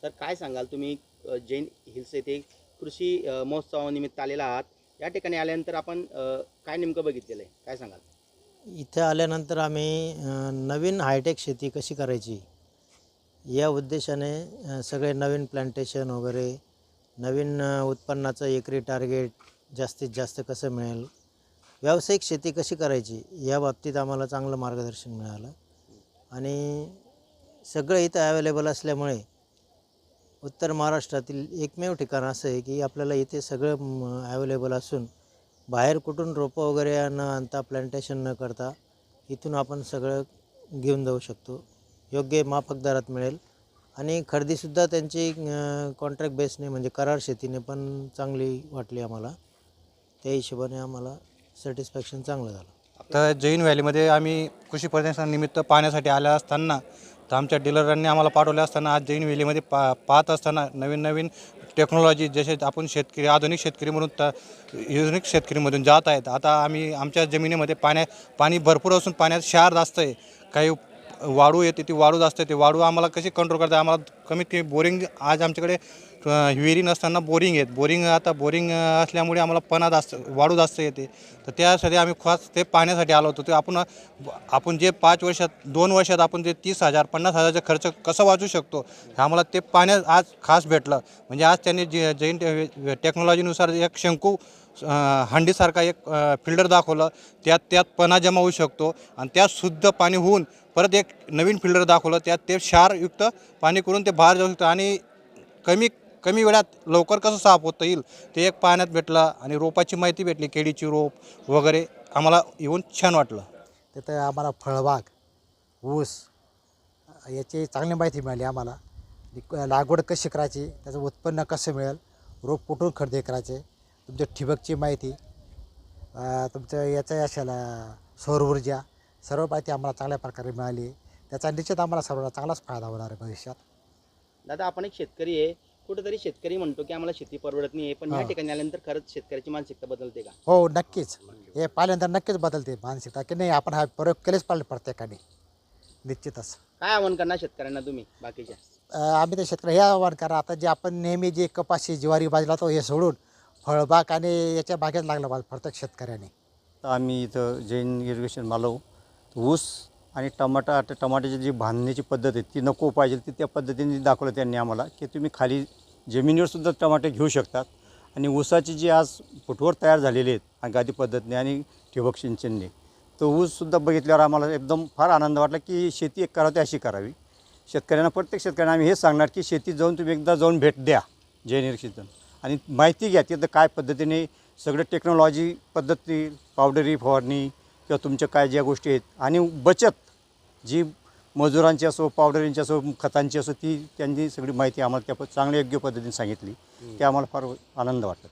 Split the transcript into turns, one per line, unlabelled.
Sir काय सांगाल तुम्ही जैन हिल्स येथे कृषी महोत्सवानिमित्त आलेला आहात. या ठिकाणी आल्यानंतर आपण काय नेमकं बघितलेलं आहे, काय सांगाल?
इथे आल्यानंतर आम्ही नवीन हायटेक शेती कशी करायची या उद्देशाने सगळे नवीन प्लांटेशन वगैरे नवीन उत्पन्नाचं एकरी टार्गेट जास्तीत जास्त कसं मिळेल, व्यावसायिक शेती कशी करायची या बाबतीत आम्हाला चांगलं मार्गदर्शन मिळालं. आणि सगळं इथं ॲवेलेबल असल्यामुळे उत्तर महाराष्ट्रातील एकमेव ठिकाण असं आहे की आपल्याला इथे सगळं ॲवेलेबल असून बाहेर कुठून रोपं वगैरे न आणता प्लांटेशन न करता इथून आपण सगळं घेऊन जाऊ शकतो. योग्य माफक दरात मिळेल आणि खरेदीसुद्धा त्यांची कॉन्ट्रॅक्ट बेसने म्हणजे करार शेतीने पण चांगली वाटली आम्हाला. त्या हिशोबाने आम्हाला सॅटिस्फॅक्शन चांगलं झालं.
तर जैन व्हॅलीमध्ये आम्ही कृषी प्रदर्शनानिमित्त पाहण्यासाठी आल्या असताना तर आमच्या डीलरांनी आम्हाला पाठवले असताना आज जैन व्हॅलीमध्ये पाहत असताना नवीन नवीन टेक्नॉलॉजी जसे आपण शेतकरी आधुनिक शेतकरी म्हणून युनिक शेतकरीमधून जात आहेत. आता आम्ही आमच्या जमिनीमध्ये पाणी भरपूर असून पाण्यात क्षार जास्त आहे. काही वाळू येते, ती वाळू जास्त येते. वाळू आम्हाला कशी कंट्रोल करता, आम्हाला कमीत कमी बोरिंग आज आमच्याकडे विहिरी नसताना बोरिंग आहेत. बोरिंग असल्यामुळे आम्हाला वाळू जास्त येते. तर त्यासाठी आम्ही खास ते पाहण्यासाठी आलो होतो. ते आपण जे 5 वर्षात 2 वर्षात आपण जे 30,000 50,000चा खर्च कसं वाचू शकतो हे आम्हाला ते पाहण्यात आज खास भेटलं. म्हणजे आज त्यांनी जैन टेक्नॉलॉजीनुसार एक शंकू हंडीसारखा एक फिल्टर दाखवलं. त्यात पणा जमा होऊ शकतो आणि त्यात शुद्ध पाणी होऊन परत एक नवीन फिल्टर दाखवलं. त्यात ते क्षारयुक्त पाणी करून ते बाहेर जाऊ शकतं आणि कमी वेळात लवकर कसं साफ होता येईल ते एक पाहण्यात भेटलं. आणि रोपाची माहिती भेटली, केळीची रोप वगैरे आम्हाला येऊन छान वाटलं.
तिथं आम्हाला फळबाग, ऊस याची चांगली माहिती मिळाली आम्हाला. लागवड कशी करायची, त्याचं उत्पन्न कसं मिळेल, रोप कुठून खरेदी करायचे, तुमच्या ठिबकची माहिती, तुमचं याचं असेल सौर ऊर्जा, सर्व माहिती आम्हाला चांगल्या प्रकारे मिळाली. त्याचा निश्चित आम्हाला सर्वांना चांगलाच फायदा होणार आहे भविष्यात.
दादा आपण एक शेतकरी आहे, कुठेतरी शेतकरी म्हणतो की आम्हाला शेती परवडत नाही आहे, पण या ठिकाणी आल्यानंतर खरंच शेतकऱ्याची मानसिकता बदलते का?
हो नक्कीच, हे पाहिल्यानंतर नक्कीच बदलते मानसिकता की नाही आपण हा प्रयोग केलेच पाहिजे प्रत्येकाने. निश्चितच
काय आव्हान करणार शेतकऱ्यांना तुम्ही बाकीच्या?
आम्ही ते शेतकरी हे आव्हान करा, आता जे आपण नेहमी जे कपाशी ज्वारी बाजला तो हे सोडून फळबाग आणि याच्या बागेत लागला पाहिजे प्रत्येक शेतकऱ्याने.
आम्ही इथं जैन इरिगेशन मालव ऊस आणि टमाट्याची जी बांधण्याची पद्धत आहे ती नको पाहिजे ती त्या पद्धतीने दाखवलं त्यांनी आम्हाला की तुम्ही खाली जमिनीवरसुद्धा टमाटे घेऊ शकतात. आणि ऊसाची जी आज फुटवर तयार झालेली आहेत गादी पद्धतीने आणि ठिबक सिंचनने, तो ऊससुद्धा बघितल्यावर आम्हाला एकदम फार आनंद वाटला की शेती एक करावी अशी करावी. शेतकऱ्यांना प्रत्येक शेतकऱ्यांना आम्ही हेच सांगणार की शेतीत जाऊन तुम्ही एकदा जाऊन भेट द्या जैन इरिगेशन आणि माहिती घ्या तिथं काय पद्धतीने सगळं टेक्नॉलॉजी पद्धती, पावडरी फवारणी किंवा तुमच्या काय ज्या गोष्टी आहेत आणि बचत जी मजुरांची असो, पावडरींची असो, खतांची असो, ती त्यांनी सगळी माहिती आम्हाला त्या चांगल्या योग्य पद्धतीने सांगितली. ते आम्हाला फार आनंद वाटतो.